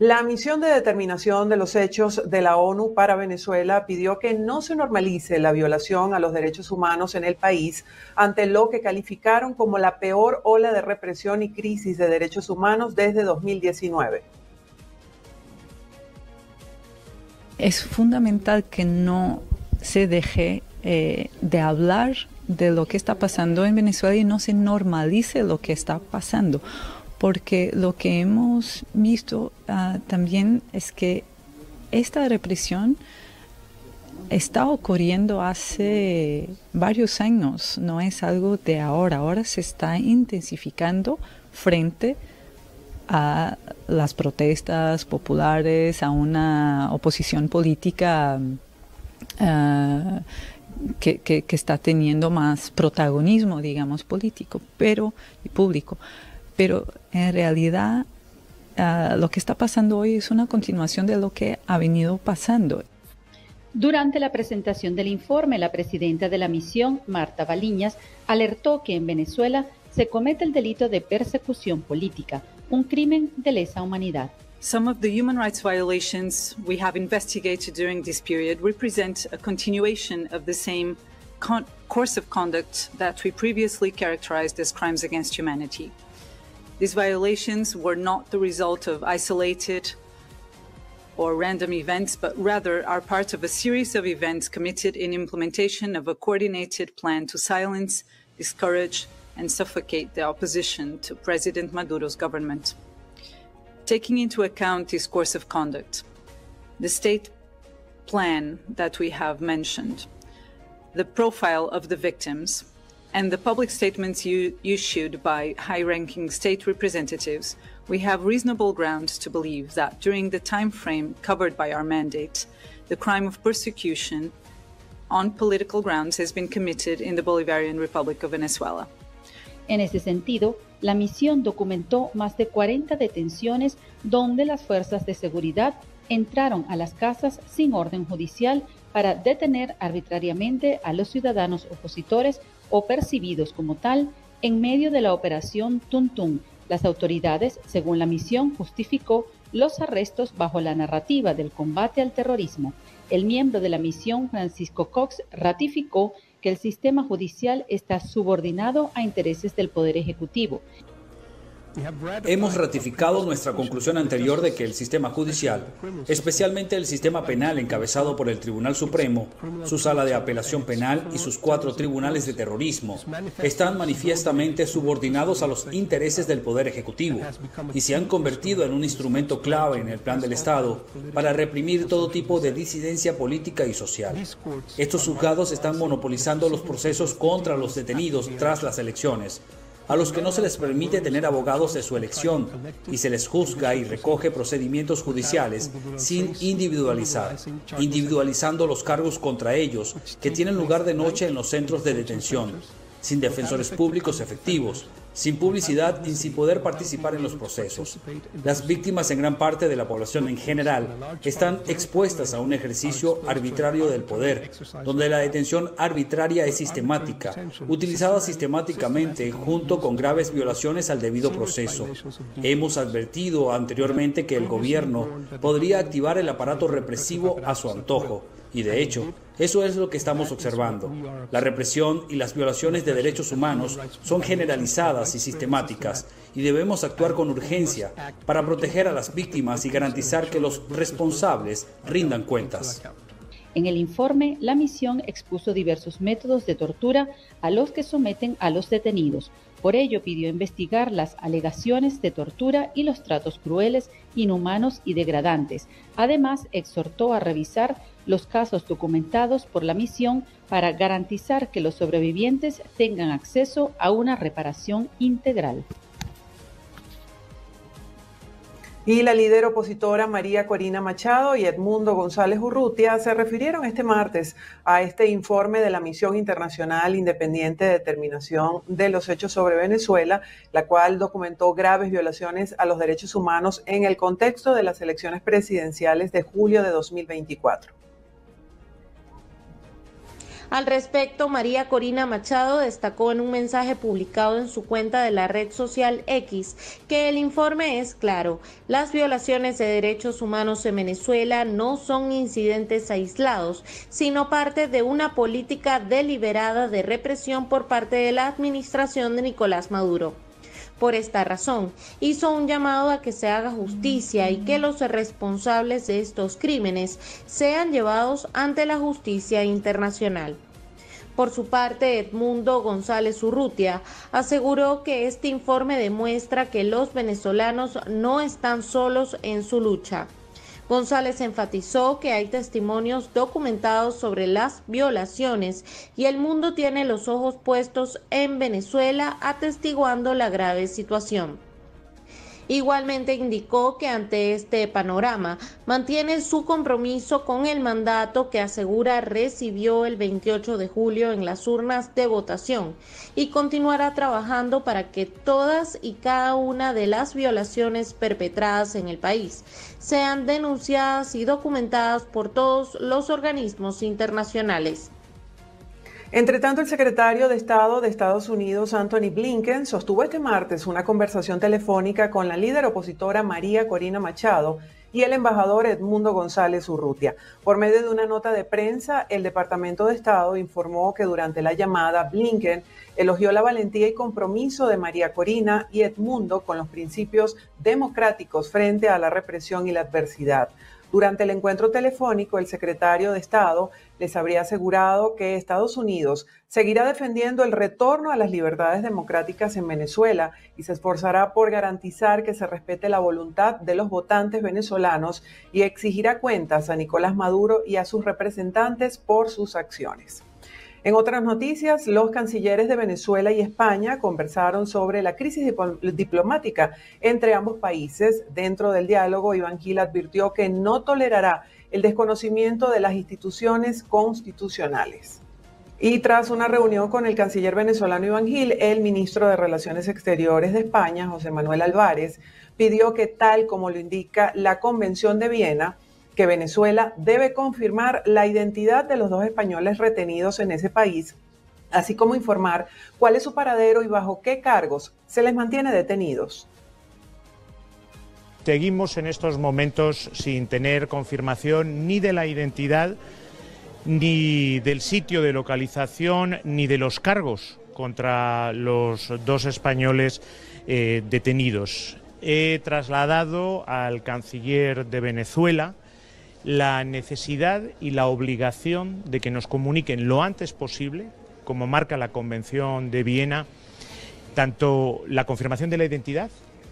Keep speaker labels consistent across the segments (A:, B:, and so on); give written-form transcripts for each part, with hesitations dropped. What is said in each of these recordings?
A: La misión de determinación de los hechos de la ONU para Venezuela pidió que no se normalice la violación a los derechos humanos en el país ante lo que calificaron como la peor ola de represión y crisis de derechos humanos desde 2019.
B: Es fundamental que no se deje de hablar de lo que está pasando en Venezuela y no se normalice lo que está pasando. Porque lo que hemos visto también es que esta represión está ocurriendo hace varios años, no es algo de ahora. Ahora se está intensificando frente a las protestas populares, a una oposición política que está teniendo más protagonismo, digamos, político y público. Pero en realidad lo que está pasando hoy es una continuación de lo que ha venido pasando.
C: Durante la presentación del informe, la presidenta de la misión, Marta Baliñas, alertó que en Venezuela se comete el delito de persecución política, un crimen de lesa humanidad.
D: Some of the human rights violations we have investigated during this period represent a continuation of the same course of conduct that we previously characterized as crimes against humanity. These violations were not the result of isolated or random events, but rather are part of a series of events committed in implementation of a coordinated plan to silence, discourage, and suffocate the opposition to President Maduro's government. Taking into account this course of conduct, the state plan that we have mentioned, the profile of the victims, and the public statements issued by high-ranking state representatives, we have reasonable grounds to believe that during the time frame covered by our mandate, the crime of persecution on political grounds has been committed in the Bolivarian Republic of Venezuela.
C: En ese sentido, la misión documentó más de 40 detenciones donde las fuerzas de seguridad entraron a las casas sin orden judicial para detener arbitrariamente a los ciudadanos opositores o percibidos como tal en medio de la operación Tuntún. Las autoridades, según la misión, justificó los arrestos bajo la narrativa del combate al terrorismo. El miembro de la misión, Francisco Cox, ratificó que el sistema judicial está subordinado a intereses del Poder Ejecutivo.
E: Hemos ratificado nuestra conclusión anterior de que el sistema judicial, especialmente el sistema penal encabezado por el Tribunal Supremo, su sala de apelación penal y sus 4 tribunales de terrorismo, están manifiestamente subordinados a los intereses del Poder Ejecutivo y se han convertido en un instrumento clave en el plan del Estado para reprimir todo tipo de disidencia política y social. Estos juzgados están monopolizando los procesos contra los detenidos tras las elecciones, a los que no se les permite tener abogados de su elección y se les juzga y recoge procedimientos judiciales sin individualizando los cargos contra ellos que tienen lugar de noche en los centros de detención, sin defensores públicos efectivos, sin publicidad y sin poder participar en los procesos. Las víctimas, en gran parte de la población en general, están expuestas a un ejercicio arbitrario del poder, donde la detención arbitraria es sistemática, utilizada sistemáticamente junto con graves violaciones al debido proceso. Hemos advertido anteriormente que el gobierno podría activar el aparato represivo a su antojo, y de hecho, eso es lo que estamos observando. La represión y las violaciones de derechos humanos son generalizadas y sistemáticas y debemos actuar con urgencia para proteger a las víctimas y garantizar que los responsables rindan cuentas.
C: En el informe, la misión expuso diversos métodos de tortura a los que someten a los detenidos. Por ello, pidió investigar las alegaciones de tortura y los tratos crueles, inhumanos y degradantes. Además, exhortó a revisar los casos documentados por la misión para garantizar que los sobrevivientes tengan acceso a una reparación integral.
A: Y la líder opositora María Corina Machado y Edmundo González Urrutia se refirieron este martes a este informe de la Misión Internacional Independiente de Determinación de los Hechos sobre Venezuela, la cual documentó graves violaciones a los derechos humanos en el contexto de las elecciones presidenciales de julio de 2024.
F: Al respecto, María Corina Machado destacó en un mensaje publicado en su cuenta de la red social X que el informe es claro: las violaciones de derechos humanos en Venezuela no son incidentes aislados, sino parte de una política deliberada de represión por parte de la administración de Nicolás Maduro. Por esta razón, hizo un llamado a que se haga justicia y que los responsables de estos crímenes sean llevados ante la justicia internacional. Por su parte, Edmundo González Urrutia aseguró que este informe demuestra que los venezolanos no están solos en su lucha. González enfatizó que hay testimonios documentados sobre las violaciones y el mundo tiene los ojos puestos en Venezuela, atestiguando la grave situación. Igualmente indicó que ante este panorama mantiene su compromiso con el mandato que asegura recibió el 28 de julio en las urnas de votación y continuará trabajando para que todas y cada una de las violaciones perpetradas en el país sean denunciadas y documentadas por todos los organismos internacionales.
A: Entre tanto, el secretario de Estado de Estados Unidos, Anthony Blinken, sostuvo este martes una conversación telefónica con la líder opositora María Corina Machado y el embajador Edmundo González Urrutia. Por medio de una nota de prensa, el Departamento de Estado informó que durante la llamada, Blinken elogió la valentía y compromiso de María Corina y Edmundo con los principios democráticos frente a la represión y la adversidad. Durante el encuentro telefónico, el secretario de Estado les habría asegurado que Estados Unidos seguirá defendiendo el retorno a las libertades democráticas en Venezuela y se esforzará por garantizar que se respete la voluntad de los votantes venezolanos y exigirá cuentas a Nicolás Maduro y a sus representantes por sus acciones. En otras noticias, los cancilleres de Venezuela y España conversaron sobre la crisis diplomática entre ambos países. Dentro del diálogo, Iván Gil advirtió que no tolerará el desconocimiento de las instituciones constitucionales. Y tras una reunión con el canciller venezolano Iván Gil, el ministro de Relaciones Exteriores de España, José Manuel Álvarez, pidió que, tal como lo indica la Convención de Viena, que Venezuela debe confirmar la identidad de los dos españoles retenidos en ese país, así como informar cuál es su paradero y bajo qué cargos se les mantiene detenidos.
G: Seguimos en estos momentos sin tener confirmación ni de la identidad, ni del sitio de localización, ni de los cargos contra los dos españoles detenidos. He trasladado al canciller de Venezuela la necesidad y la obligación de que nos comuniquen lo antes posible, como marca la Convención de Viena, tanto la confirmación de la identidad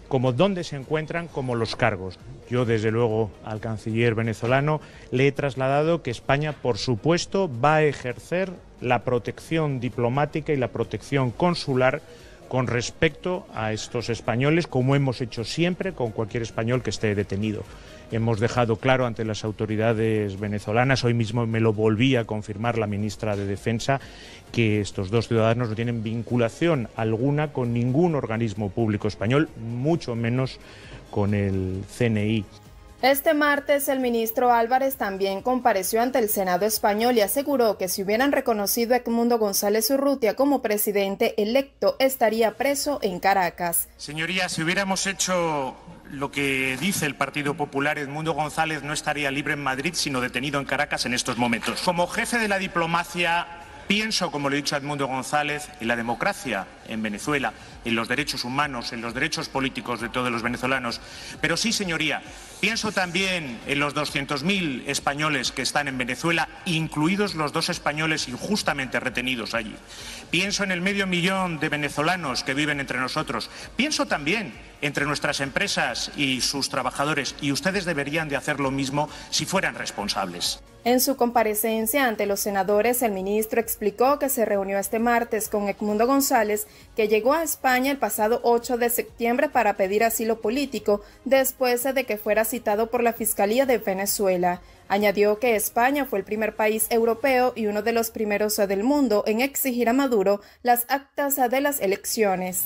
G: como dónde se encuentran, como los cargos. Yo, desde luego, al canciller venezolano le he trasladado que España, por supuesto, va a ejercer la protección diplomática y la protección consular con respecto a estos españoles, como hemos hecho siempre con cualquier español que esté detenido. Hemos dejado claro ante las autoridades venezolanas, hoy mismo me lo volví a confirmar la ministra de Defensa, que estos dos ciudadanos no tienen vinculación alguna con ningún organismo público español, mucho menos con el CNI.
H: Este martes, el ministro Álvarez también compareció ante el Senado español y aseguró que si hubieran reconocido a Edmundo González Urrutia como presidente electo, estaría preso en Caracas.
I: Señorías, si hubiéramos hecho lo que dice el Partido Popular, Edmundo González no estaría libre en Madrid, sino detenido en Caracas en estos momentos. Como jefe de la diplomacia, pienso, como le he dicho a Edmundo González, en la democracia en Venezuela, en los derechos humanos, en los derechos políticos de todos los venezolanos. Pero sí, señoría, pienso también en los 200.000 españoles que están en Venezuela, incluidos los dos españoles injustamente retenidos allí. Pienso en el 500.000 de venezolanos que viven entre nosotros. Pienso también entre nuestras empresas y sus trabajadores, y ustedes deberían de hacer lo mismo si fueran responsables.
H: En su comparecencia ante los senadores, el ministro explicó que se reunió este martes con Edmundo González, que llegó a España el pasado 8 de septiembre para pedir asilo político, después de que fuera citado por la Fiscalía de Venezuela. Añadió que España fue el primer país europeo y uno de los primeros del mundo en exigir a Maduro las actas de las elecciones.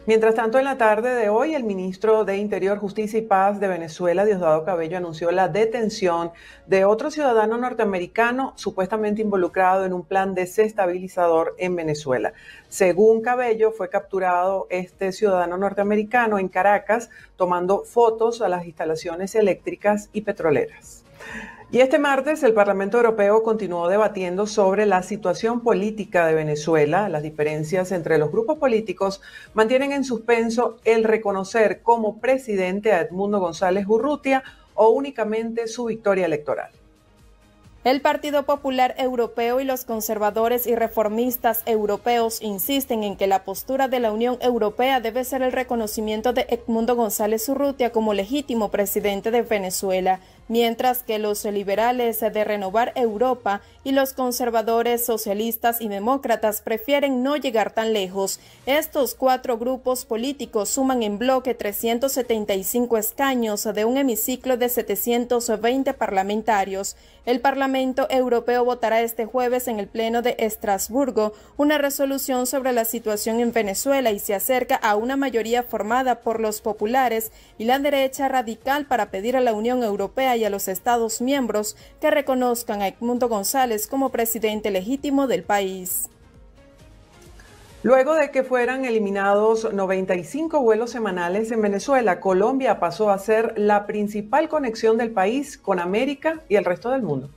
A: Mientras tanto, en la tarde de hoy, el ministro de Interior, Justicia y Paz de Venezuela, Diosdado Cabello, anunció la detención de otro ciudadano norteamericano supuestamente involucrado en un plan desestabilizador en Venezuela. Según Cabello, fue capturado este ciudadano norteamericano en Caracas tomando fotos a las instalaciones eléctricas y petroleras. Y este martes el Parlamento Europeo continuó debatiendo sobre la situación política de Venezuela. Las diferencias entre los grupos políticos mantienen en suspenso el reconocer como presidente a Edmundo González Urrutia o únicamente su victoria electoral.
H: El Partido Popular Europeo y los conservadores y reformistas europeos insisten en que la postura de la Unión Europea debe ser el reconocimiento de Edmundo González Urrutia como legítimo presidente de Venezuela, mientras que los liberales de Renovar Europa y los conservadores socialistas y demócratas prefieren no llegar tan lejos. Estos cuatro grupos políticos suman en bloque 375 escaños de un hemiciclo de 720 parlamentarios. El Parlamento Europeo votará este jueves en el Pleno de Estrasburgo una resolución sobre la situación en Venezuela y se acerca a una mayoría formada por los populares y la derecha radical para pedir a la Unión Europea y a los Estados miembros que reconozcan a Edmundo González como presidente legítimo del país.
A: Luego de que fueran eliminados 95 vuelos semanales en Venezuela, Colombia pasó a ser la principal conexión del país con América y el resto del mundo.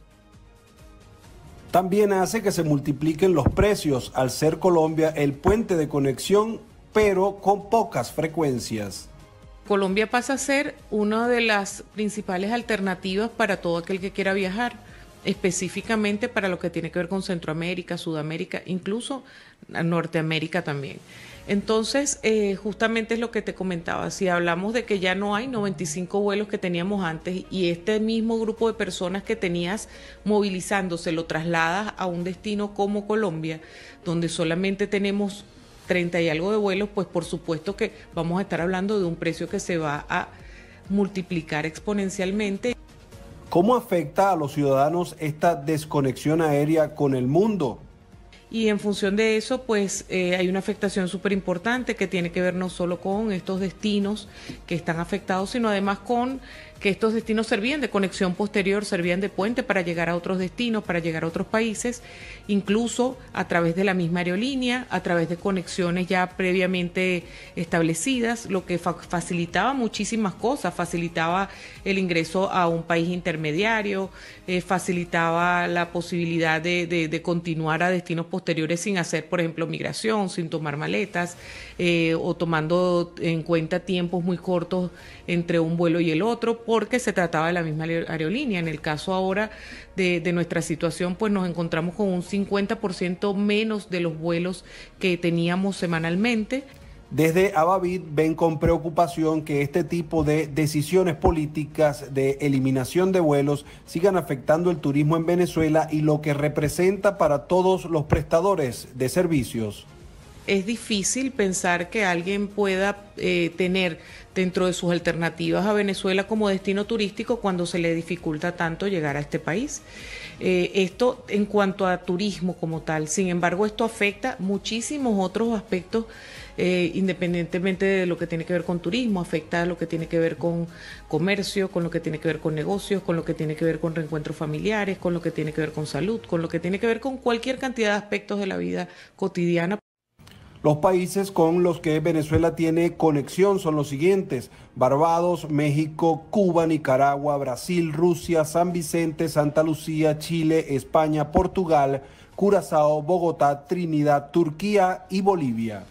J: También hace que se multipliquen los precios al ser Colombia el puente de conexión, pero con pocas frecuencias.
K: Colombia pasa a ser una de las principales alternativas para todo aquel que quiera viajar, específicamente para lo que tiene que ver con Centroamérica, Sudamérica, incluso Norteamérica también. Entonces, justamente es lo que te comentaba, si hablamos de que ya no hay 95 vuelos que teníamos antes y este mismo grupo de personas que tenías movilizándose lo trasladas a un destino como Colombia, donde solamente tenemos 30 y algo de vuelos, pues por supuesto que vamos a estar hablando de un precio que se va a multiplicar exponencialmente.
J: ¿Cómo afecta a los ciudadanos esta desconexión aérea con el mundo?
K: Y en función de eso, pues hay una afectación súper importante que tiene que ver no solo con estos destinos que están afectados, sino además con que estos destinos servían de conexión posterior, servían de puente para llegar a otros destinos, para llegar a otros países, incluso a través de la misma aerolínea, a través de conexiones ya previamente establecidas, lo que facilitaba muchísimas cosas, facilitaba el ingreso a un país intermediario, facilitaba la posibilidad de continuar a destinos posteriores sin hacer, por ejemplo, migración, sin tomar maletas, o tomando en cuenta tiempos muy cortos entre un vuelo y el otro, porque se trataba de la misma aerolínea. En el caso ahora de nuestra situación, pues nos encontramos con un 50% menos de los vuelos que teníamos semanalmente.
J: Desde Abavid ven con preocupación que este tipo de decisiones políticas de eliminación de vuelos sigan afectando el turismo en Venezuela y lo que representa para todos los prestadores de servicios.
K: Es difícil pensar que alguien pueda tener dentro de sus alternativas a Venezuela como destino turístico cuando se le dificulta tanto llegar a este país. Esto en cuanto a turismo como tal. Sin embargo, esto afecta muchísimos otros aspectos, independientemente de lo que tiene que ver con turismo, afecta lo que tiene que ver con comercio, con lo que tiene que ver con negocios, con lo que tiene que ver con reencuentros familiares, con lo que tiene que ver con salud, con lo que tiene que ver con cualquier cantidad de aspectos de la vida cotidiana.
J: Los países con los que Venezuela tiene conexión son los siguientes: Barbados, México, Cuba, Nicaragua, Brasil, Rusia, San Vicente, Santa Lucía, Chile, España, Portugal, Curazao, Bogotá, Trinidad, Turquía y Bolivia.